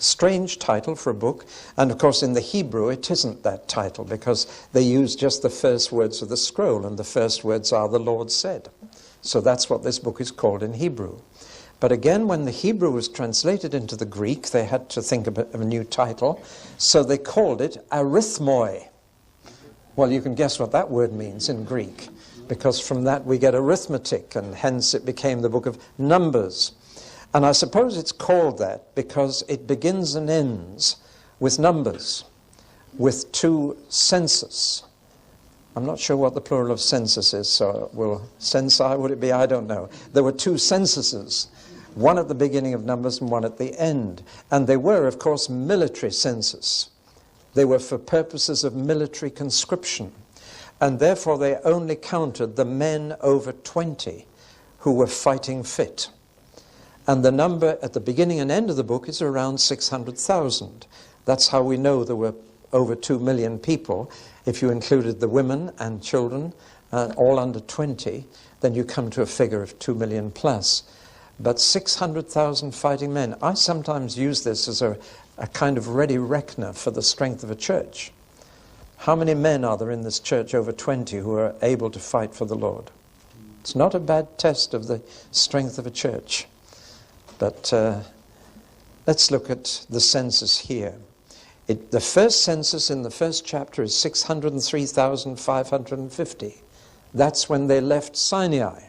Strange title for a book. And of course in the Hebrew it isn't that title, because they use just the first words of the scroll, and the first words are "the Lord said." So that's what this book is called in Hebrew. But again, when the Hebrew was translated into the Greek, they had to think of a new title, so they called it Arithmoi. Well, you can guess what that word means in Greek, because from that we get arithmetic, and hence it became the book of Numbers. And I suppose it's called that because it begins and ends with numbers, with two census. I'm not sure what the plural of census is, so censi, would it be? I don't know. There were two censuses, one at the beginning of Numbers and one at the end. And they were, of course, military census. They were for purposes of military conscription. And therefore they only counted the men over 20 who were fighting fit. And the number at the beginning and end of the book is around 600,000. That's how we know there were over 2 million people. If you included the women and children, all under 20, then you come to a figure of 2 million plus. But 600,000 fighting men. I sometimes use this as a kind of ready reckoner for the strength of a church. How many men are there in this church over 20 who are able to fight for the Lord? It's not a bad test of the strength of a church. But let's look at the census here. The first census in the first chapter is 603,550. That's when they left Sinai.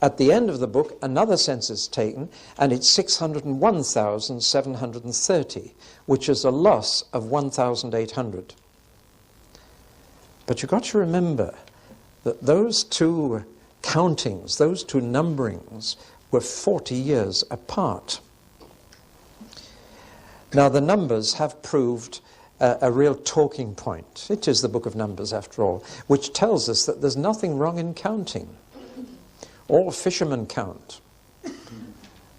At the end of the book, another census is taken, and it's 601,730, which is a loss of 1,800. But you've got to remember that those two countings, those two numberings, were 40 years apart. Now, the Numbers have proved a real talking point. It is the book of Numbers, after all, which tells us that there's nothing wrong in counting. All fishermen count.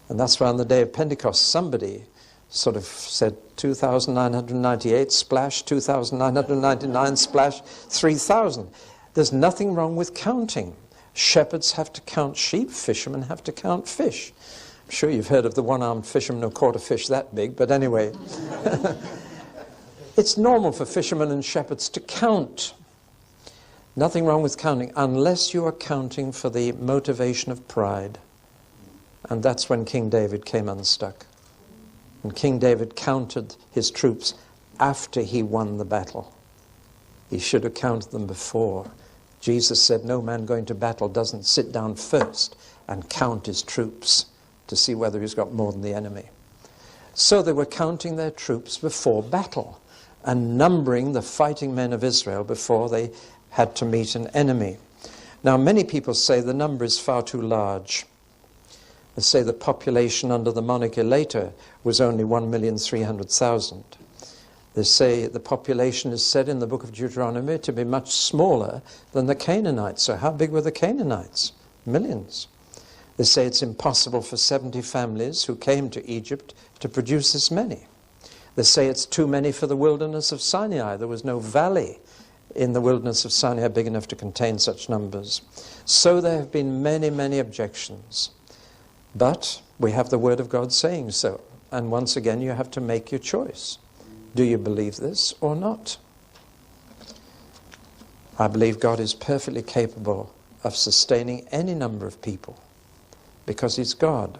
And that's why on the day of Pentecost, somebody sort of said 2,998, splash, 2,999, splash, 3,000. There's nothing wrong with counting. Shepherds have to count sheep, fishermen have to count fish. I'm sure you've heard of the one-armed fisherman who caught a fish that big, but anyway. It's normal for fishermen and shepherds to count. Nothing wrong with counting, unless you are counting for the motivation of pride. And that's when King David came unstuck. And King David counted his troops after he won the battle. He should have counted them before. Jesus said, no man going to battle doesn't sit down first and count his troops to see whether he's got more than the enemy. So they were counting their troops before battle and numbering the fighting men of Israel before they had to meet an enemy. Now, many people say the number is far too large. They say the population under the monarchy later was only 1,300,000. They say the population is said in the book of Deuteronomy to be much smaller than the Canaanites. So how big were the Canaanites? Millions. They say it's impossible for 70 families who came to Egypt to produce this many. They say it's too many for the wilderness of Sinai. There was no valley in the wilderness of Sinai big enough to contain such numbers. So there have been many, many objections. But we have the Word of God saying so. And once again, you have to make your choice. Do you believe this or not? I believe God is perfectly capable of sustaining any number of people because He's God.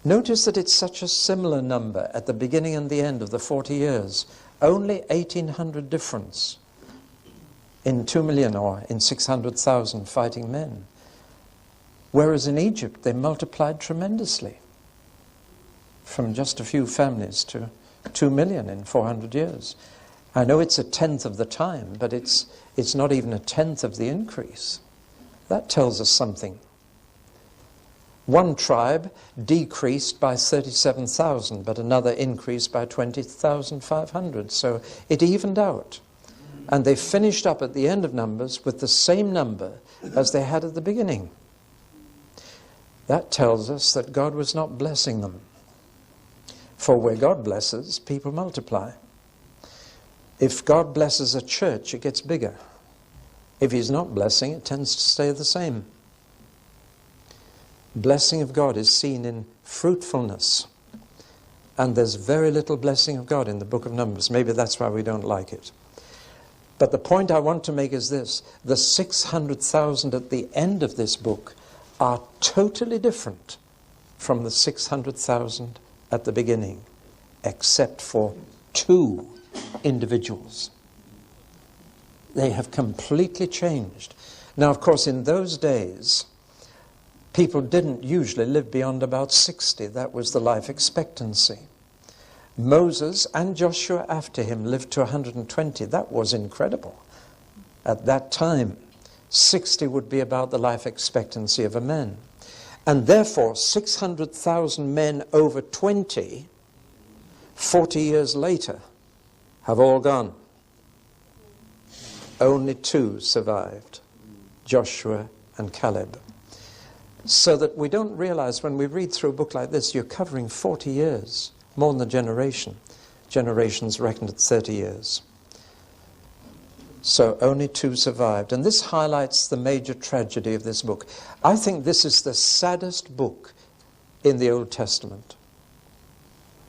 Notice that it's such a similar number at the beginning and the end of the 40 years. Only 1,800 difference in 2 million or in 600,000 fighting men. Whereas in Egypt they multiplied tremendously from just a few families to 2 million in 400 years. I know it's a tenth of the time, but it's not even a tenth of the increase. That tells us something. One tribe decreased by 37,000, but another increased by 20,500. So it evened out. And they finished up at the end of Numbers with the same number as they had at the beginning. That tells us that God was not blessing them. For where God blesses, people multiply. If God blesses a church, it gets bigger. If He's not blessing, it tends to stay the same. Blessing of God is seen in fruitfulness. And there's very little blessing of God in the book of Numbers. Maybe that's why we don't like it. But the point I want to make is this. The 600,000 at the end of this book are totally different from the 600,000 at the beginning, except for 2 individuals. They have completely changed. Now, of course, in those days, people didn't usually live beyond about 60. That was the life expectancy. Moses and Joshua after him lived to 120. That was incredible. At that time, 60 would be about the life expectancy of a man. And therefore, 600,000 men over 20, 40 years later, have all gone. Only 2 survived, Joshua and Caleb. So that we don't realize when we read through a book like this, you're covering 40 years, more than a generation. Generations reckoned at 30 years. So only 2 survived. And this highlights the major tragedy of this book. I think this is the saddest book in the Old Testament.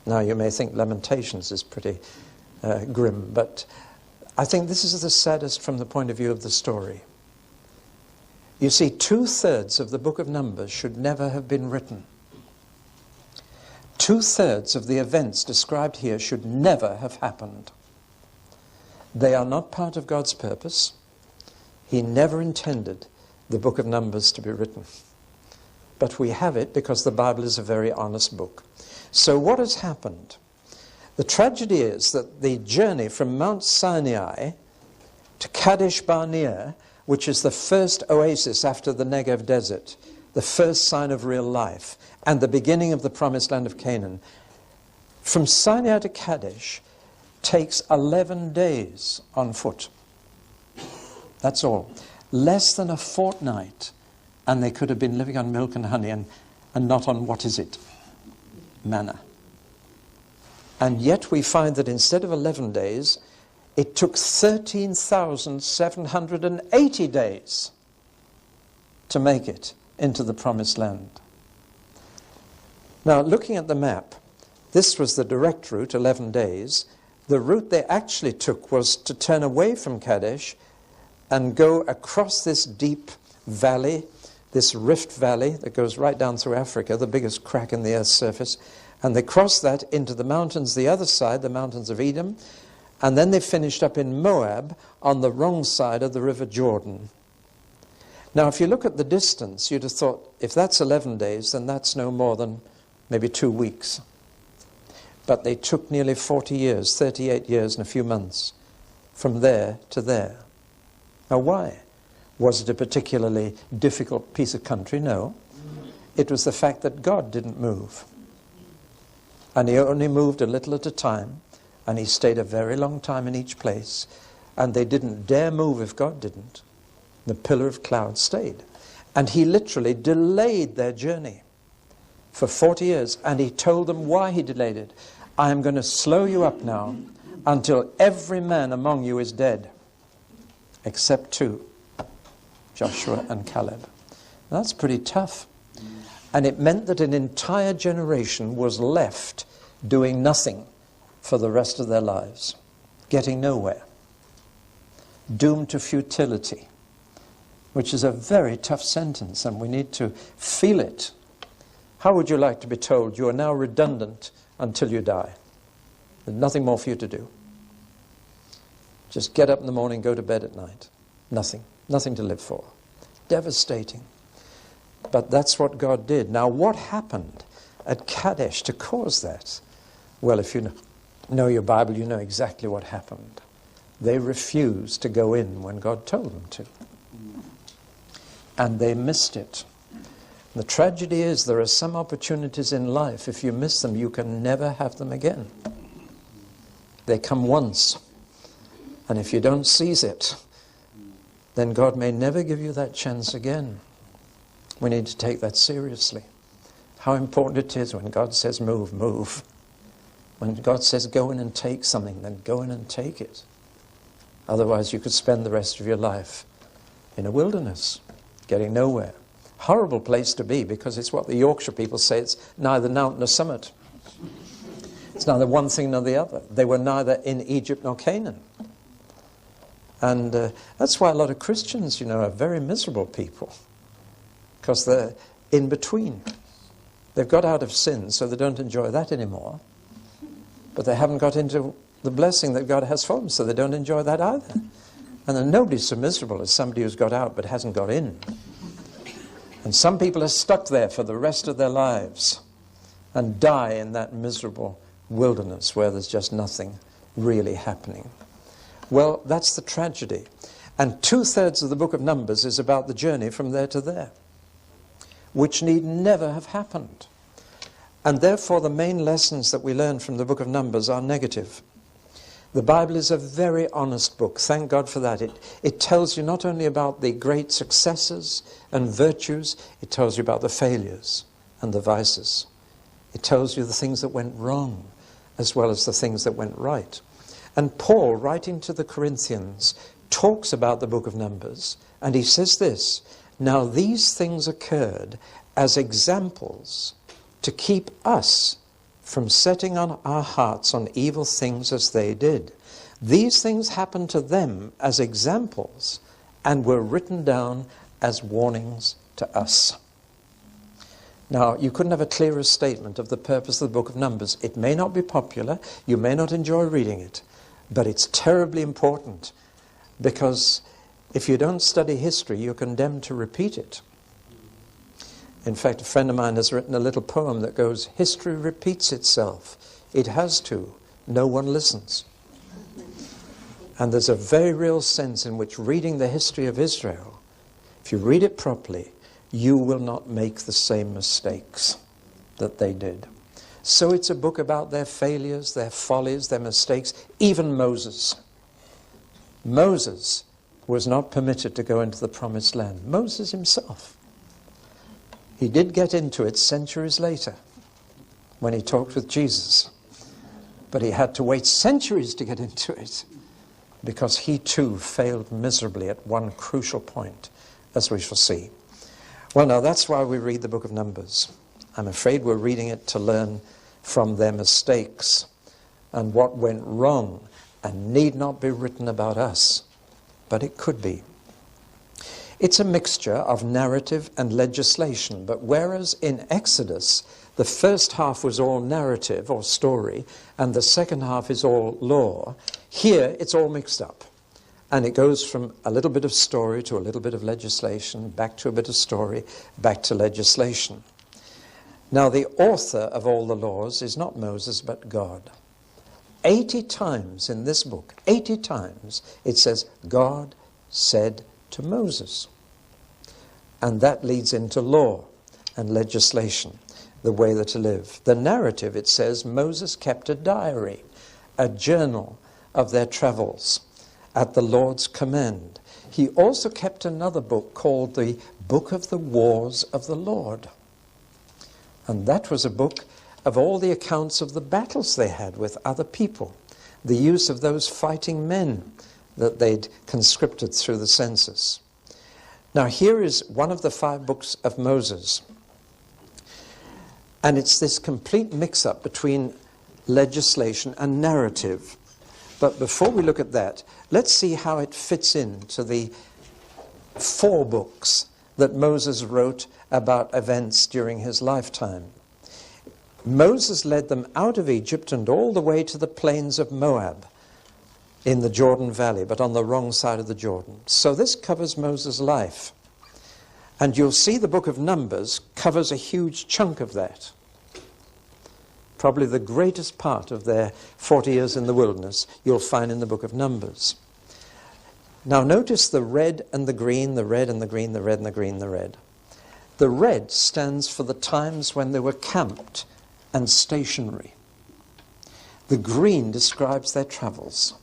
Now you may think Lamentations is pretty grim, but I think this is the saddest from the point of view of the story. You see, 2/3 of the book of Numbers should never have been written. 2/3 of the events described here should never have happened. They are not part of God's purpose. He never intended the book of Numbers to be written. But we have it because the Bible is a very honest book. So what has happened? The tragedy is that the journey from Mount Sinai to Kadesh Barnea, which is the first oasis after the Negev desert, the first sign of real life, and the beginning of the promised land of Canaan, from Sinai to Kadesh takes 11 days on foot. That's all. Less than a fortnight, and they could have been living on milk and honey and not on, what is it? Manna. And yet we find that instead of 11 days, it took 13,780 days to make it into the promised land. Now, looking at the map, this was the direct route, 11 days. The route they actually took was to turn away from Kadesh and go across this deep valley, this rift valley that goes right down through Africa, the biggest crack in the earth's surface. And they crossed that into the mountains the other side, the mountains of Edom. And then they finished up in Moab on the wrong side of the river Jordan. Now, if you look at the distance, you'd have thought, if that's 11 days, then that's no more than maybe 2 weeks. But they took nearly 40 years, 38 years and a few months, from there to there. Now, why? Was it a particularly difficult piece of country? No. It was the fact that God didn't move. And he only moved a little at a time, and he stayed a very long time in each place, and they didn't dare move if God didn't. The pillar of cloud stayed. And he literally delayed their journey for 40 years, and he told them why he delayed it. I am going to slow you up now until every man among you is dead, except 2, Joshua and Caleb. That's pretty tough. And it meant that an entire generation was left doing nothing for the rest of their lives, getting nowhere, doomed to futility, which is a very tough sentence, and we need to feel it. How would you like to be told you are now redundant until you die? There's nothing more for you to do. Just get up in the morning, go to bed at night. Nothing. Nothing to live for. Devastating. But that's what God did. Now, what happened at Kadesh to cause that? Well, if you know your Bible, you know exactly what happened. They refused to go in when God told them to. And they missed it. The tragedy is there are some opportunities in life, if you miss them, you can never have them again. They come once. And if you don't seize it, then God may never give you that chance again. We need to take that seriously. How important it is when God says move, move. When God says go in and take something, then go in and take it. Otherwise you could spend the rest of your life in a wilderness, getting nowhere. Horrible place to be, because it's what the Yorkshire people say, it's neither Nowt nor Summit. It's neither one thing nor the other. They were neither in Egypt nor Canaan. And that's why a lot of Christians, are very miserable people. Because they're in between. They've got out of sin, so they don't enjoy that anymore. But they haven't got into the blessing that God has for them, so they don't enjoy that either. And then nobody's so miserable as somebody who's got out but hasn't got in. And some people are stuck there for the rest of their lives and die in that miserable wilderness where there's just nothing really happening. Well, that's the tragedy. And 2/3 of the book of Numbers is about the journey from there to there, which need never have happened. And therefore the main lessons that we learn from the book of Numbers are negative. The Bible is a very honest book. Thank God for that. It tells you not only about the great successes and virtues, it tells you about the failures and the vices. It tells you the things that went wrong as well as the things that went right. And Paul, writing to the Corinthians, talks about the book of Numbers, and he says this, "Now these things occurred as examples to keep us from setting on our hearts on evil things as they did. These things happened to them as examples and were written down as warnings to us." Now, you couldn't have a clearer statement of the purpose of the book of Numbers. It may not be popular, you may not enjoy reading it, but it's terribly important, because if you don't study history, you're condemned to repeat it. In fact, a friend of mine has written a little poem that goes, "History repeats itself. It has to. No one listens." And there's a very real sense in which reading the history of Israel, if you read it properly, you will not make the same mistakes that they did. So it's a book about their failures, their follies, their mistakes. Even Moses. Moses was not permitted to go into the promised land. Moses himself. He did get into it centuries later when he talked with Jesus. But he had to wait centuries to get into it because he too failed miserably at one crucial point, as we shall see. Well, now that's why we read the book of Numbers. I'm afraid we're reading it to learn from their mistakes and what went wrong and need not be written about us, but it could be. It's a mixture of narrative and legislation, but whereas in Exodus the first half was all narrative or story and the second half is all law, here it's all mixed up. And it goes from a little bit of story to a little bit of legislation, back to a bit of story, back to legislation. Now the author of all the laws is not Moses but God. 80 times in this book, 80 times it says God said to Moses. And that leads into law and legislation, the way that to live. The narrative, it says, Moses kept a diary, a journal of their travels at the Lord's command. He also kept another book called the Book of the Wars of the Lord. And that was a book of all the accounts of the battles they had with other people, the use of those fighting men that they'd conscripted through the census. Now here is one of the 5 books of Moses. And it's this complete mix-up between legislation and narrative. But before we look at that, let's see how it fits into the 4 books that Moses wrote about events during his lifetime. Moses led them out of Egypt and all the way to the plains of Moab in the Jordan Valley, but on the wrong side of the Jordan. So this covers Moses' life. And you'll see the book of Numbers covers a huge chunk of that. Probably the greatest part of their 40 years in the wilderness you'll find in the book of Numbers. Now notice the red and the green, the red and the green, the red and the green, the red. The red stands for the times when they were camped and stationary. The green describes their travels.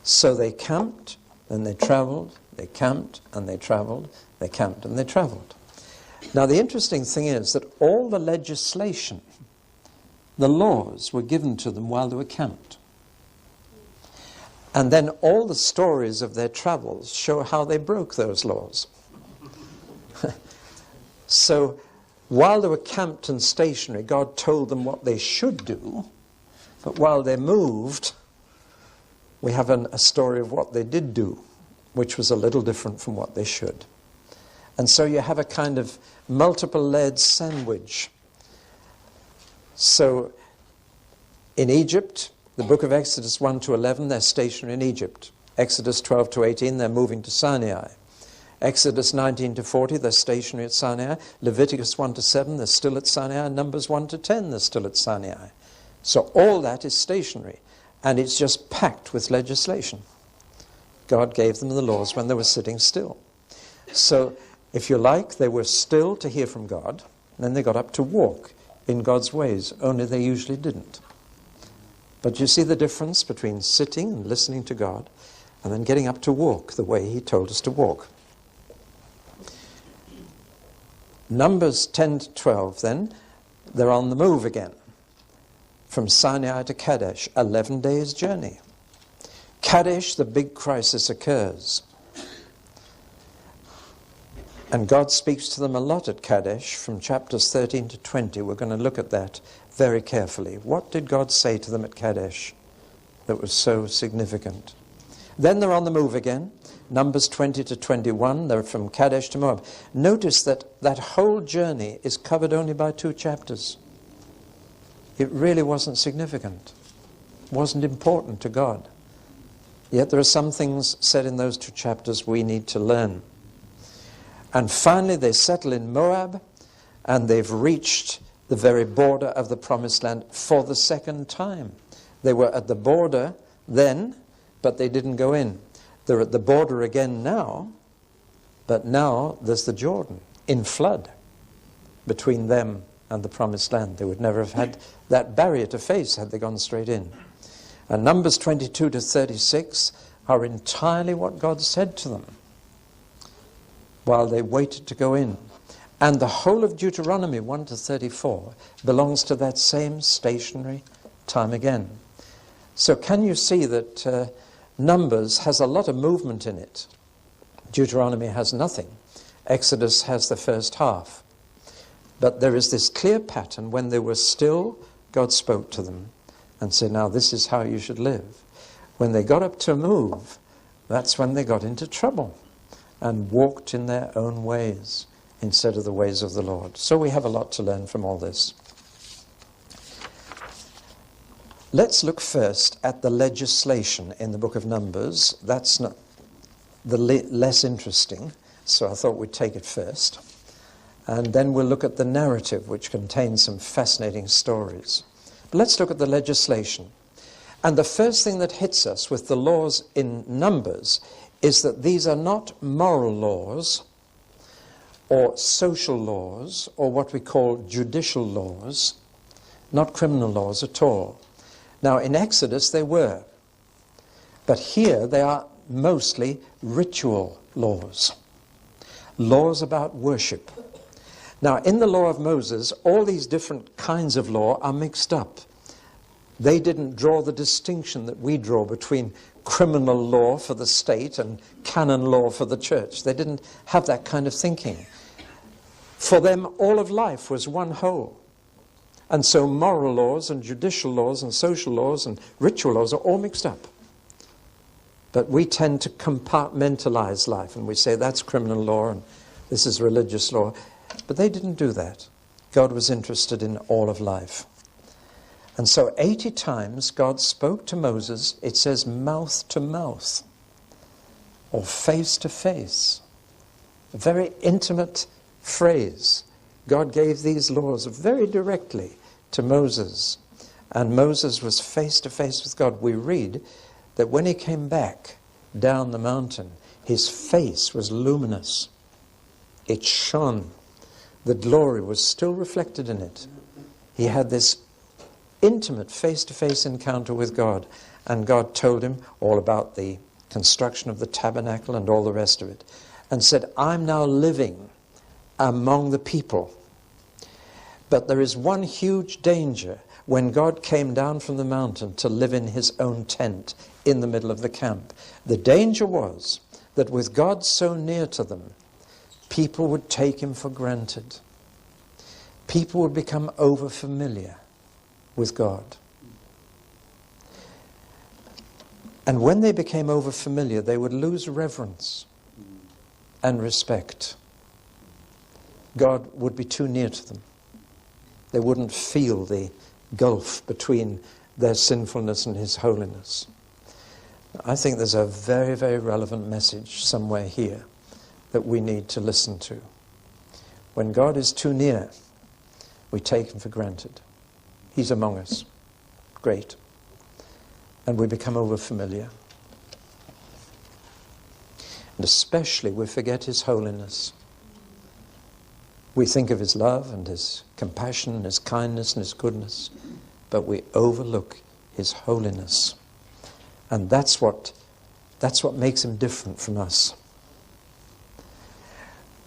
So they camped, then they traveled, they camped, and they traveled, they camped, and they traveled. Now the interesting thing is that all the legislation, the laws, were given to them while they were camped. And then all the stories of their travels show how they broke those laws. So while they were camped and stationary, God told them what they should do, But while they moved, we have a story of what they did do, which was a little different from what they should. And so you have a kind of multiple layered sandwich. So in Egypt, the book of Exodus 1 to 11, they're stationary in Egypt. Exodus 12 to 18, they're moving to Sinai. Exodus 19 to 40, they're stationary at Sinai. Leviticus 1 to 7, they're still at Sinai. Numbers 1 to 10, they're still at Sinai. So all that is stationary, and it's just packed with legislation. God gave them the laws when they were sitting still. So, if you like, they were still to hear from God, and then they got up to walk in God's ways, only they usually didn't. But you see the difference between sitting and listening to God, and then getting up to walk the way He told us to walk. Numbers 10 to 12, then, they're on the move again. From Sinai to Kadesh, 11 days' journey. Kadesh, the big crisis occurs. And God speaks to them a lot at Kadesh from chapters 13 to 20. We're going to look at that very carefully. What did God say to them at Kadesh that was so significant? Then they're on the move again. Numbers 20 to 21, they're from Kadesh to Moab. Notice that that whole journey is covered only by 2 chapters. It really wasn't significant, wasn't important to God. Yet there are some things said in those 2 chapters we need to learn. And finally they settle in Moab, and they've reached the very border of the Promised Land for the second time. They were at the border then, but they didn't go in. They're at the border again now, but now there's the Jordan in flood between them and the Promised Land. They would never have had that barrier to face had they gone straight in. And Numbers 22 to 36 are entirely what God said to them while they waited to go in. And the whole of Deuteronomy 1 to 34 belongs to that same stationary time again. So can you see that Numbers has a lot of movement in it? Deuteronomy has nothing. Exodus has the first half. But there is this clear pattern. When they were still, God spoke to them and said, now this is how you should live. When they got up to move, that's when they got into trouble and walked in their own ways instead of the ways of the Lord. So we have a lot to learn from all this. Let's look first at the legislation in the book of Numbers. That's not the less interesting, so I thought we'd take it first. And then we'll look at the narrative, which contains some fascinating stories. But let's look at the legislation. And the first thing that hits us with the laws in Numbers is that these are not moral laws or social laws or what we call judicial laws, not criminal laws at all. Now, in Exodus, they were. But here, they are mostly ritual laws. Laws about worship. Now, in the law of Moses, all these different kinds of law are mixed up. They didn't draw the distinction that we draw between criminal law for the state and canon law for the church. They didn't have that kind of thinking. For them, all of life was one whole. And so moral laws and judicial laws and social laws and ritual laws are all mixed up. But we tend to compartmentalize life, and we say that's criminal law and this is religious law. But they didn't do that. God was interested in all of life. And so 80 times God spoke to Moses, it says mouth to mouth or face to face. A very intimate phrase. God gave these laws very directly to Moses. And Moses was face to face with God. We read that when he came back down the mountain, his face was luminous. It shone. The glory was still reflected in it. He had this intimate face-to-face encounter with God, and God told him all about the construction of the tabernacle and all the rest of it, and said, I'm now living among the people. But there is one huge danger when God came down from the mountain to live in his own tent in the middle of the camp. The danger was that with God so near to them, people would take him for granted. People would become over-familiar with God. And when they became overfamiliar, they would lose reverence and respect. God would be too near to them. They wouldn't feel the gulf between their sinfulness and his holiness. I think there's a very, very relevant message somewhere here that we need to listen to. When God is too near, we take him for granted. He's among us. Great. And we become overfamiliar. And especially we forget his holiness. We think of his love and his compassion and his kindness and his goodness, but we overlook his holiness. And that's what makes him different from us.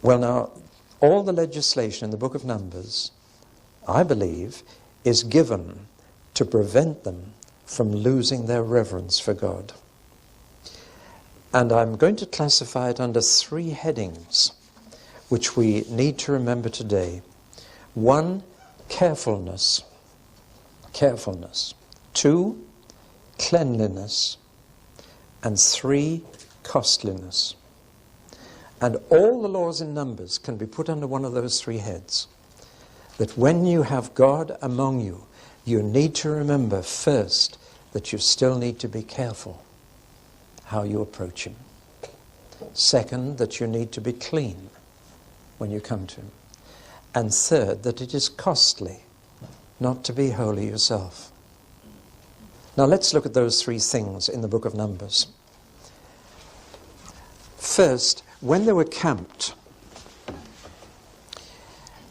Well, now, all the legislation in the book of Numbers, I believe, is given to prevent them from losing their reverence for God. And I'm going to classify it under 3 headings, which we need to remember today. 1, carefulness. Carefulness. 2, cleanliness. And 3, costliness. And all the laws in Numbers can be put under one of those 3 heads. That when you have God among you, you need to remember first that you still need to be careful how you approach him. Second, that you need to be clean when you come to him. And third, that it is costly not to be holy yourself. Now let's look at those 3 things in the book of Numbers. First, when they were camped,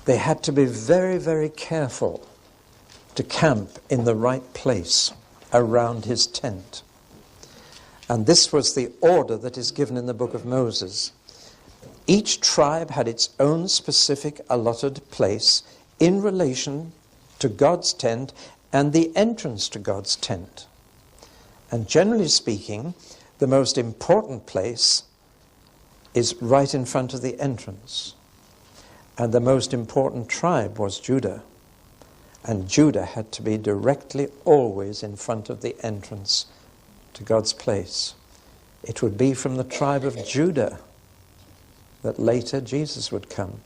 they had to be very, very careful to camp in the right place around his tent. And this was the order that is given in the book of Moses. Each tribe had its own specific allotted place in relation to God's tent and the entrance to God's tent. And generally speaking, the most important place is right in front of the entrance. And the most important tribe was Judah. And Judah had to be directly always in front of the entrance to God's place. It would be from the tribe of Judah that later Jesus would come.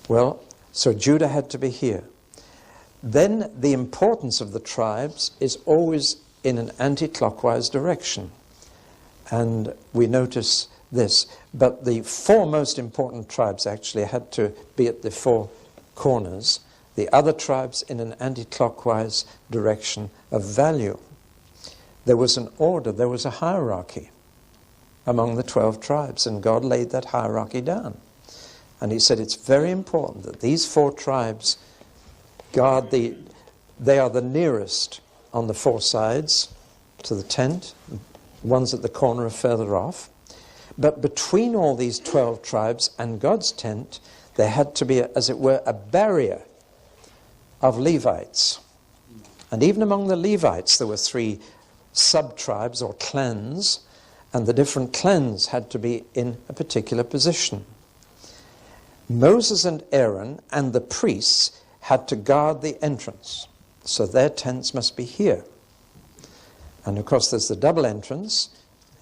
Well, so Judah had to be here. Then the importance of the tribes is always in an anti-clockwise direction. And we notice this. But the 4 most important tribes actually had to be at the 4 corners. The other tribes in an anti-clockwise direction of value. There was an order, there was a hierarchy among the 12 tribes, and God laid that hierarchy down. And he said it's very important that these 4 tribes guard they are the nearest on the 4 sides to the tent. Ones at the corner are further off. But between all these 12 tribes and God's tent, there had to be, as it were, a barrier of Levites. And even among the Levites, there were 3 sub-tribes or clans, and the different clans had to be in a particular position. Moses and Aaron and the priests had to guard the entrance, so their tents must be here. And of course there's the double entrance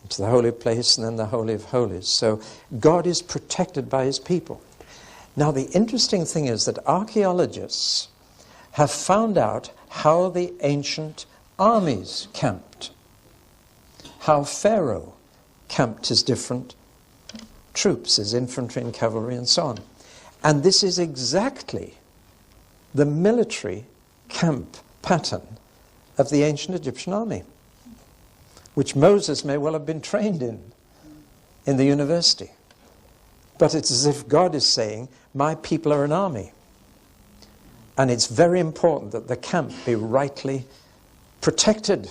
into the holy place and then the Holy of Holies. So God is protected by his people. Now the interesting thing is that archaeologists have found out how the ancient armies camped. How Pharaoh camped his different troops, his infantry and cavalry and so on. And this is exactly the military camp pattern of the ancient Egyptian army, which Moses may well have been trained in the university. But it's as if God is saying, my people are an army. And it's very important that the camp be rightly protected.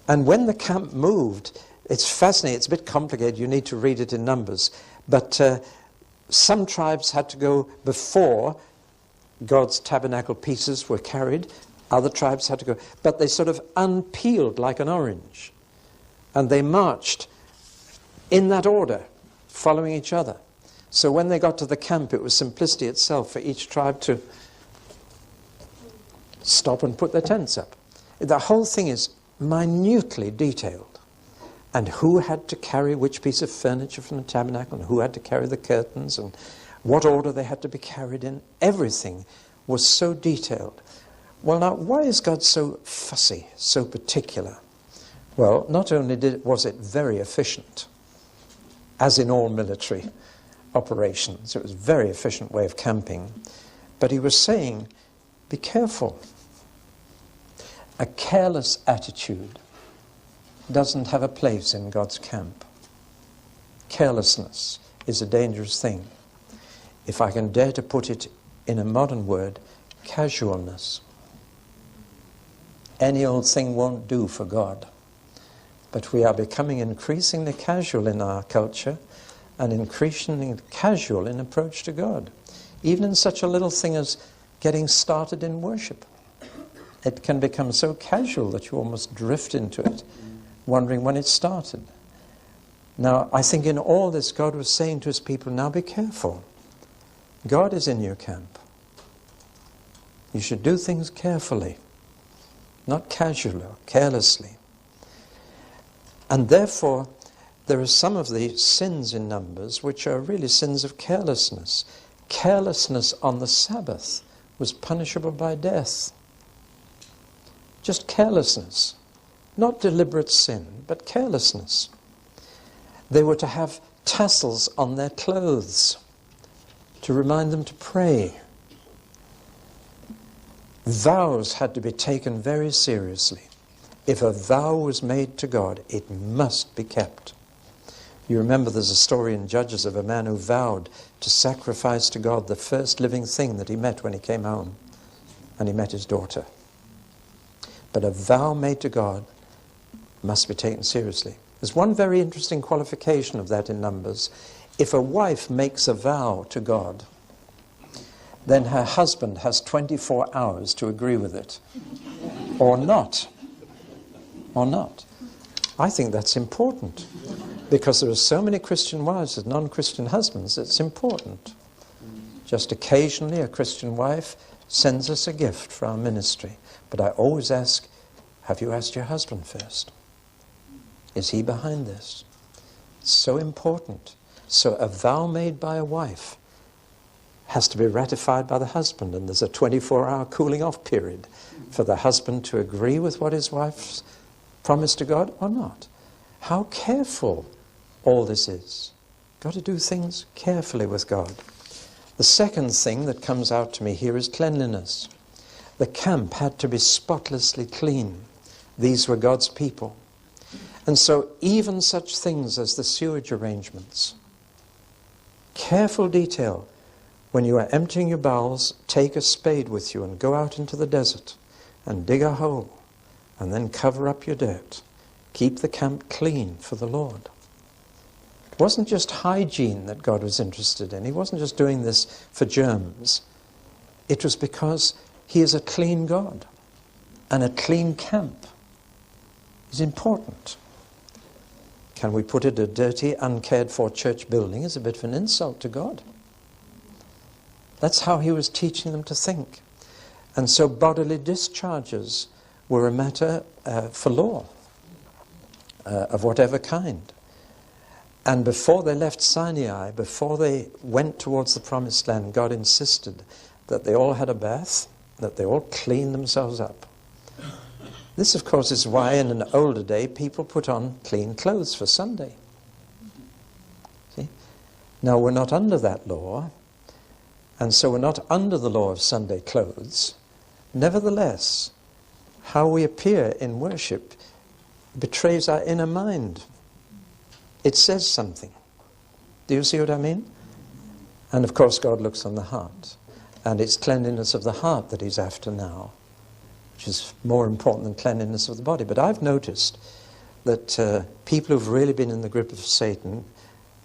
And when the camp moved, it's fascinating, it's a bit complicated, you need to read it in Numbers, but some tribes had to go before God's tabernacle pieces were carried, other tribes had to go, but they sort of unpeeled like an orange, and they marched in that order, following each other. So when they got to the camp, it was simplicity itself for each tribe to stop and put their tents up. The whole thing is minutely detailed. And who had to carry which piece of furniture from the tabernacle, and who had to carry the curtains, and what order they had to be carried in. Everything was so detailed. Well, now, why is God so fussy, so particular? Well, not only was it very efficient, as in all military operations, it was a very efficient way of camping, but he was saying, be careful. A careless attitude doesn't have a place in God's camp. Carelessness is a dangerous thing. If I can dare to put it in a modern word, casualness. Any old thing won't do for God. But we are becoming increasingly casual in our culture and increasingly casual in approach to God. Even in such a little thing as getting started in worship. It can become so casual that you almost drift into it, wondering when it started. Now, I think in all this, God was saying to his people, now be careful. God is in your camp. You should do things carefully, not casually or carelessly. And therefore, there are some of the sins in Numbers which are really sins of carelessness. Carelessness on the Sabbath was punishable by death. Just carelessness. Not deliberate sin, but carelessness. They were to have tassels on their clothes to remind them to pray. Vows had to be taken very seriously. If a vow was made to God, it must be kept. You remember there's a story in Judges of a man who vowed to sacrifice to God the first living thing that he met when he came home, and he met his daughter. But a vow made to God must be taken seriously. There's one very interesting qualification of that in Numbers. If a wife makes a vow to God, then her husband has 24 hours to agree with it. Or not. Or not. I think that's important. Because there are so many Christian wives as non-Christian husbands, it's important. Just occasionally a Christian wife sends us a gift for our ministry. But I always ask, have you asked your husband first? Is he behind this? It's so important. So a vow made by a wife has to be ratified by the husband, and there's a 24-hour cooling off period for the husband to agree with what his wife's promised to God or not. How careful all this is. Got to do things carefully with God. The second thing that comes out to me here is cleanliness. The camp had to be spotlessly clean. These were God's people. And so even such things as the sewage arrangements, careful detail. When you are emptying your bowels, take a spade with you and go out into the desert and dig a hole and then cover up your dirt. Keep the camp clean for the Lord. It wasn't just hygiene that God was interested in. He wasn't just doing this for germs. It was because he is a clean God, and a clean camp is important. Can we put it, a dirty, uncared-for church building is a bit of an insult to God. That's how he was teaching them to think. And so bodily discharges were a matter for law, of whatever kind. And before they left Sinai, before they went towards the Promised Land, God insisted that they all had a bath, that they all cleaned themselves up. This, of course, is why in an older day people put on clean clothes for Sunday. See? Now, we're not under that law, and so we're not under the law of Sunday clothes. Nevertheless, how we appear in worship betrays our inner mind. It says something. Do you see what I mean? And of course God looks on the heart. And it's cleanliness of the heart that he's after now, which is more important than cleanliness of the body. But I've noticed that people who've really been in the grip of Satan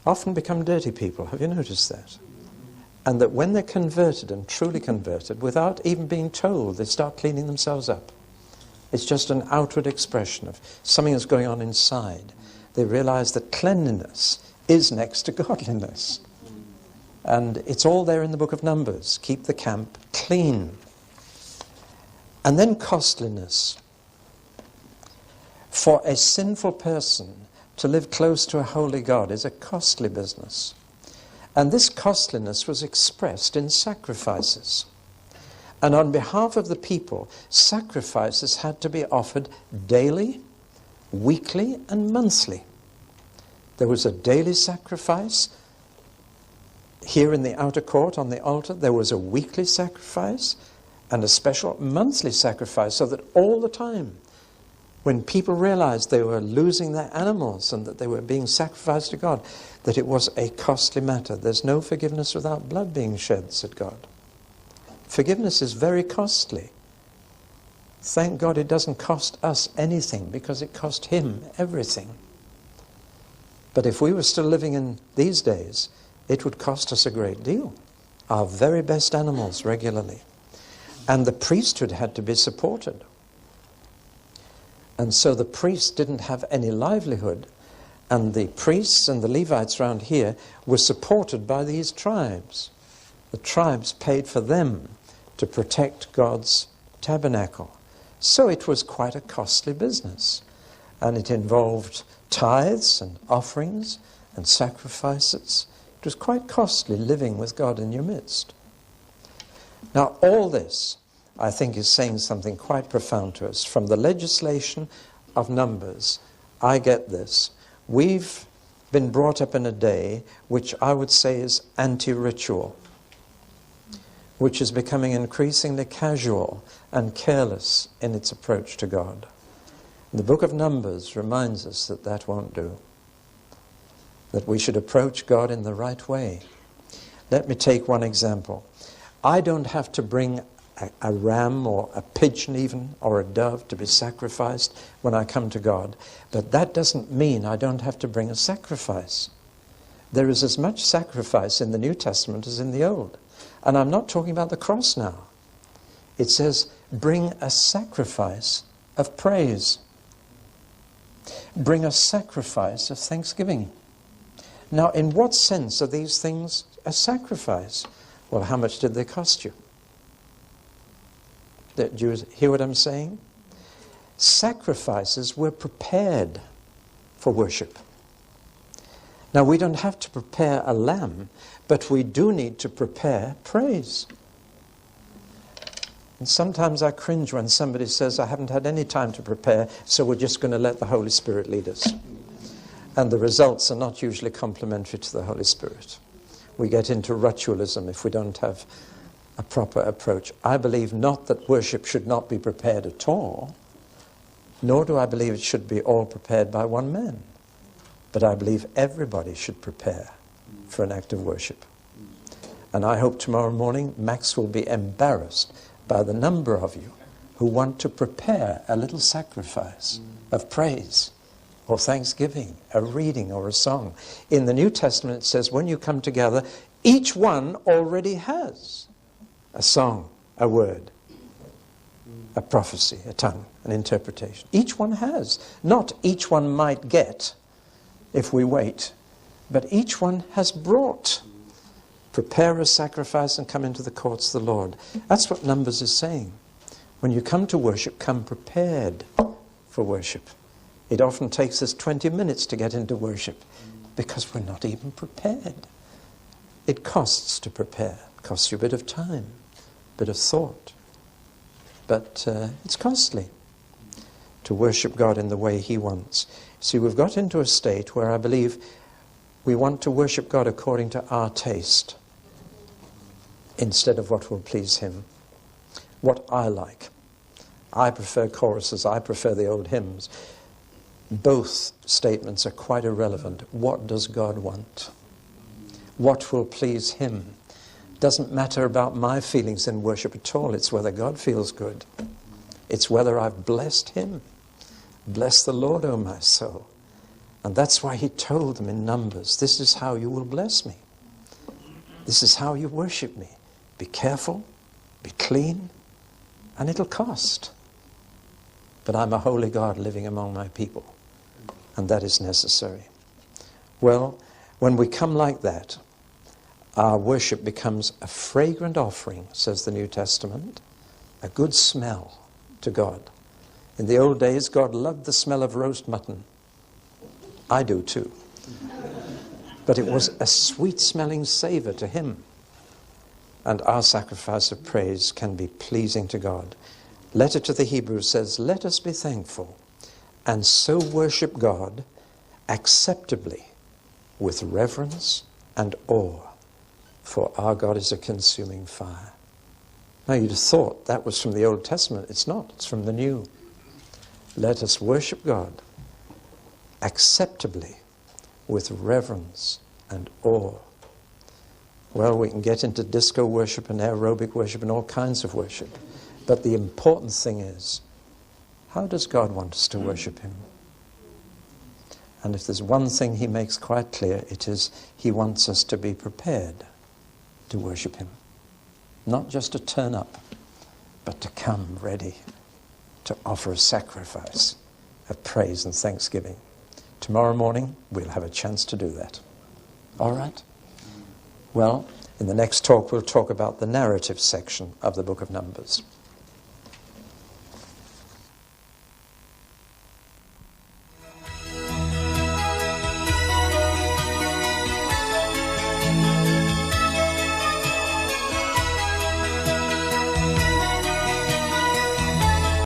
often become dirty people. Have you noticed that? And that when they're converted and truly converted, without even being told, they start cleaning themselves up. It's just an outward expression of something that's going on inside. They realize that cleanliness is next to godliness. And it's all there in the book of Numbers. Keep the camp clean. And then costliness. For a sinful person to live close to a holy God is a costly business. And this costliness was expressed in sacrifices. And on behalf of the people, sacrifices had to be offered daily, weekly, and monthly. There was a daily sacrifice here in the outer court on the altar. There was a weekly sacrifice and a special monthly sacrifice, so that all the time, when people realized they were losing their animals and that they were being sacrificed to God, that it was a costly matter. There's no forgiveness without blood being shed, said God. Forgiveness is very costly. Thank God it doesn't cost us anything, because it cost him everything. But if we were still living in these days, it would cost us a great deal. Our very best animals regularly. And the priesthood had to be supported. And so the priests didn't have any livelihood, and the priests and the Levites around here were supported by these tribes. The tribes paid for them to protect God's tabernacle. So it was quite a costly business, and it involved tithes and offerings and sacrifices. It was quite costly living with God in your midst. Now all this, I think, is saying something quite profound to us. From the legislation of Numbers, I get this. We've been brought up in a day which I would say is anti-ritual, which is becoming increasingly casual and careless in its approach to God. The book of Numbers reminds us that that won't do, that we should approach God in the right way. Let me take one example. I don't have to bring a ram or a pigeon even, or a dove to be sacrificed when I come to God. But that doesn't mean I don't have to bring a sacrifice. There is as much sacrifice in the New Testament as in the Old. And I'm not talking about the cross now. It says, bring a sacrifice of praise. Bring a sacrifice of thanksgiving. Now, in what sense are these things a sacrifice? Well, how much did they cost you? Do you hear what I'm saying? Sacrifices were prepared for worship. Now, we don't have to prepare a lamb, but we do need to prepare praise. And sometimes I cringe when somebody says, I haven't had any time to prepare, so we're just going to let the Holy Spirit lead us. And the results are not usually complimentary to the Holy Spirit. We get into ritualism if we don't have a proper approach. I believe not that worship should not be prepared at all, nor do I believe it should be all prepared by one man. But I believe everybody should prepare for an act of worship. And I hope tomorrow morning Max will be embarrassed by the number of you who want to prepare a little sacrifice of praise or thanksgiving, a reading or a song. In the New Testament it says when you come together, each one already has a song, a word, a prophecy, a tongue, an interpretation. Each one has. Not each one might get if we wait, but each one has brought. Prepare a sacrifice and come into the courts of the Lord. That's what Numbers is saying. When you come to worship, come prepared for worship. It often takes us 20 minutes to get into worship because we're not even prepared. It costs to prepare. It costs you a bit of time, a bit of thought. But it's costly to worship God in the way He wants. See, we've got into a state where I believe we want to worship God according to our taste instead of what will please Him. What I like. I prefer choruses. I prefer the old hymns. Both statements are quite irrelevant. What does God want? What will please Him? Doesn't matter about my feelings in worship at all. It's whether God feels good. It's whether I've blessed Him. Bless the Lord, O my soul. And that's why He told them in Numbers, this is how you will bless me. This is how you worship me. Be careful, be clean, and it'll cost. But I'm a holy God living among my people, and that is necessary. Well, when we come like that, our worship becomes a fragrant offering, says the New Testament, a good smell to God. In the old days, God loved the smell of roast mutton. I do too. But it was a sweet-smelling savour to him. And our sacrifice of praise can be pleasing to God. Letter to the Hebrews says, let us be thankful and so worship God acceptably with reverence and awe, for our God is a consuming fire. Now you'd have thought that was from the Old Testament. It's not. It's from the New. Let us worship God acceptably with reverence and awe. Well, we can get into disco worship and aerobic worship and all kinds of worship. But the important thing is, how does God want us to worship him? And if there's one thing he makes quite clear, it is he wants us to be prepared to worship him. Not just to turn up, but to come ready to offer a sacrifice of praise and thanksgiving. Tomorrow morning, we'll have a chance to do that. All right? Well, in the next talk, we'll talk about the narrative section of the book of Numbers.